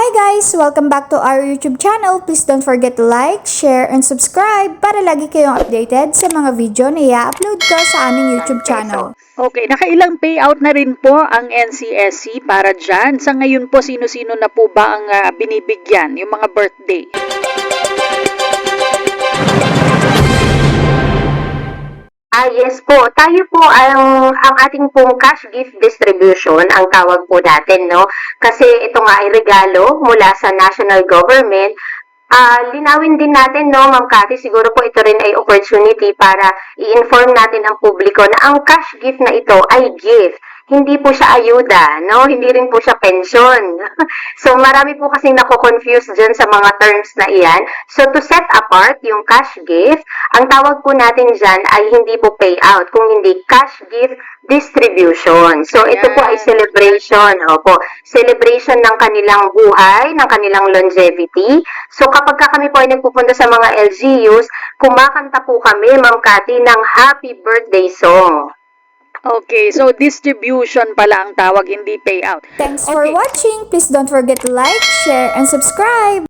Hi guys! Welcome back to our YouTube channel. Please don't forget to like, share, and subscribe para lagi kayong updated sa mga video na i-upload ko sa aming YouTube channel. Okay, nakailang payout na rin po ang NCSC para dyan. Sa ngayon po, sino-sino na po ba ang binibigyan, yung mga birthday? Yes po. Tayo po ang ating pong cash gift distribution, ang tawag po natin, no? Kasi ito nga ay regalo mula sa national government. Linawin din natin, no, Ma'am Cathy, siguro po ito rin ay opportunity para i-inform natin ang publiko na ang cash gift na ito ay gift. Hindi po siya ayuda, no? Hindi rin po siya pension. So, marami po kasing nako-confuse dyan sa mga terms na iyan. So, to set apart yung cash gift, ang tawag po natin dyan ay hindi po payout, kung hindi cash gift distribution. So, ito po ay celebration. Opo, celebration ng kanilang buhay, ng kanilang longevity. So, kapag kami po ay nagpupunta sa mga LGUs, kumakanta po kami, Ma'am Cathy, ng happy birthday song. Okay, so distribution pala ang tawag, hindi payout. Thanks for watching. Please don't forget to like, share, and subscribe.